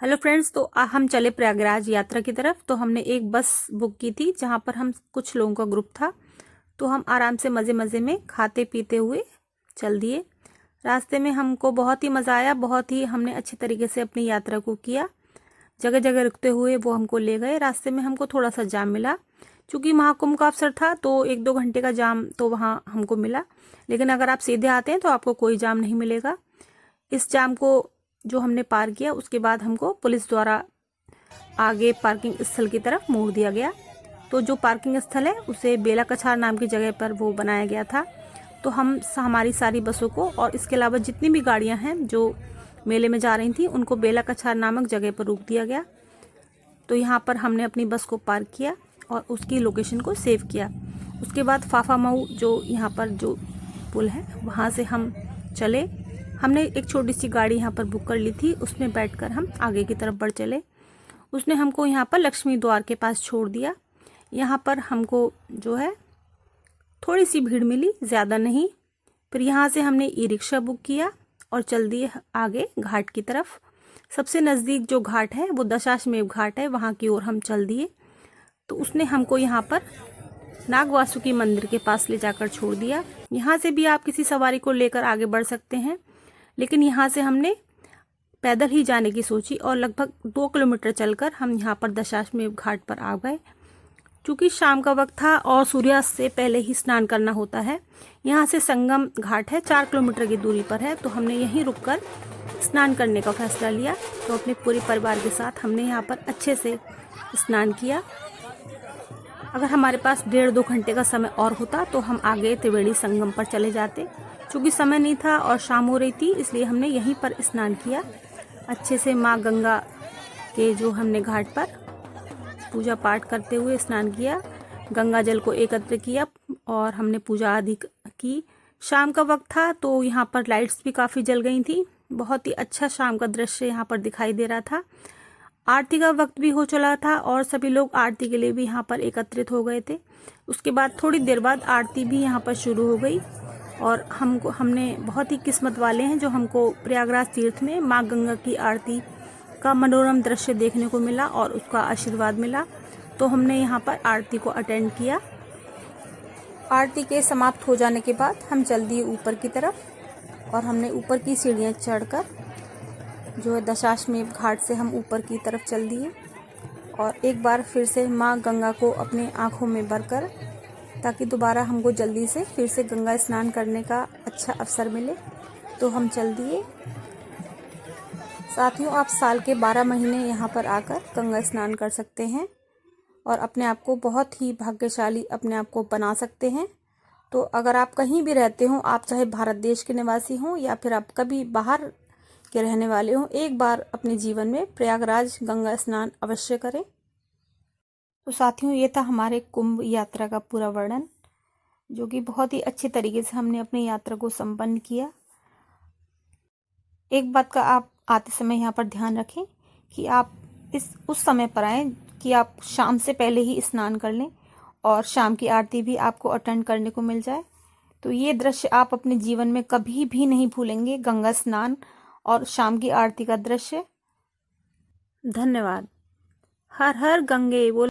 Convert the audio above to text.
Hello friends, तो हम चले प्रयागराज यात्रा की तरफ। तो हमने एक बस बुक की थी जहाँ पर हम कुछ लोगों का ग्रुप था। तो हम आराम से मज़े मज़े में खाते पीते हुए चल दिए। रास्ते में हमको बहुत ही मज़ा आया, बहुत ही हमने अच्छे तरीके से अपनी यात्रा को किया। जगह जगह रुकते हुए वो हमको ले गए। रास्ते में हमको थोड़ा सा जाम मिला, चूँकि महाकुंभ का अवसर था तो 1-2 घंटे का जाम तो वहाँ हमको मिला। लेकिन अगर आप सीधे आते हैं तो आपको कोई जाम नहीं मिलेगा। इस जाम को जो हमने पार किया उसके बाद हमको पुलिस द्वारा आगे पार्किंग स्थल की तरफ मोड़ दिया गया। तो जो पार्किंग स्थल है उसे बेला कछार नाम की जगह पर वो बनाया गया था। तो हमारी सारी बसों को और इसके अलावा जितनी भी गाड़ियां हैं जो मेले में जा रही थी उनको बेला कछार नामक जगह पर रोक दिया गया। तो यहाँ पर हमने अपनी बस को पार्क किया और उसकी लोकेशन को सेव किया। उसके बाद फाफामऊ जो यहाँ पर जो पुल है वहाँ से हम चले। हमने एक छोटी सी गाड़ी यहाँ पर बुक कर ली थी, उसमें बैठकर हम आगे की तरफ बढ़ चले। उसने हमको यहाँ पर लक्ष्मी द्वार के पास छोड़ दिया। यहाँ पर हमको जो है थोड़ी सी भीड़ मिली, ज़्यादा नहीं। फिर यहाँ से हमने ई रिक्शा बुक किया और चल दिए आगे घाट की तरफ। सबसे नज़दीक जो घाट है वो दशाश्वमेध घाट है, वहाँ की ओर हम चल दिए। तो उसने हमको यहाँ पर नाग वासुकी मंदिर के पास ले जाकर छोड़ दिया। यहाँ से भी आप किसी सवारी को लेकर आगे बढ़ सकते हैं, लेकिन यहाँ से हमने पैदल ही जाने की सोची और लगभग 2 किलोमीटर चलकर हम यहाँ पर दशाश्वमेध घाट पर आ गए। चूँकि शाम का वक्त था और सूर्यास्त से पहले ही स्नान करना होता है। यहाँ से संगम घाट है, 4 किलोमीटर की दूरी पर है। तो हमने यहीं रुककर स्नान करने का फैसला लिया। तो अपने पूरे परिवार के साथ हमने यहाँ पर अच्छे से स्नान किया। अगर हमारे पास 1.5-2 घंटे का समय और होता तो हम आगे त्रिवेणी संगम पर चले जाते। चूँकि समय नहीं था और शाम हो रही थी, इसलिए हमने यहीं पर स्नान किया। अच्छे से माँ गंगा के जो हमने घाट पर पूजा पाठ करते हुए स्नान किया, गंगा जल को एकत्र किया और हमने पूजा आदि की। शाम का वक्त था तो यहाँ पर लाइट्स भी काफ़ी जल गई थी। बहुत ही अच्छा शाम का दृश्य यहाँ पर दिखाई दे रहा था। आरती का वक्त भी हो चला था और सभी लोग आरती के लिए भी यहाँ पर एकत्रित हो गए थे। उसके बाद थोड़ी देर बाद आरती भी यहाँ पर शुरू हो गई और हमने बहुत ही किस्मत वाले हैं जो हमको प्रयागराज तीर्थ में माँ गंगा की आरती का मनोरम दृश्य देखने को मिला और उसका आशीर्वाद मिला। तो हमने यहाँ पर आरती को अटेंड किया। आरती के समाप्त हो जाने के बाद हम चल दिए ऊपर की तरफ और हमने ऊपर की सीढ़ियाँ चढ़कर जो है दशाश्वमेध घाट से हम ऊपर की तरफ चल दिए और एक बार फिर से माँ गंगा को अपने आँखों में भरकर, ताकि दोबारा हमको जल्दी से फिर से गंगा स्नान करने का अच्छा अवसर मिले, तो हम चल दिए। साथियों, आप साल के 12 महीने यहाँ पर आकर गंगा स्नान कर सकते हैं और अपने आप को बहुत ही भाग्यशाली अपने आप को बना सकते हैं। तो अगर आप कहीं भी रहते हो, आप चाहे भारत देश के निवासी हों या फिर आप कभी बाहर के रहने वाले हों, एक बार अपने जीवन में प्रयागराज गंगा स्नान अवश्य करें। तो साथियों, ये था हमारे कुंभ यात्रा का पूरा वर्णन, जो कि बहुत ही अच्छे तरीके से हमने अपनी यात्रा को संपन्न किया। एक बात का आप आते समय यहाँ पर ध्यान रखें कि आप उस समय पर आएँ कि आप शाम से पहले ही स्नान कर लें और शाम की आरती भी आपको अटेंड करने को मिल जाए। तो ये दृश्य आप अपने जीवन में कभी भी नहीं भूलेंगे, गंगा स्नान और शाम की आरती का दृश्य। धन्यवाद। हर हर गंगे बोल।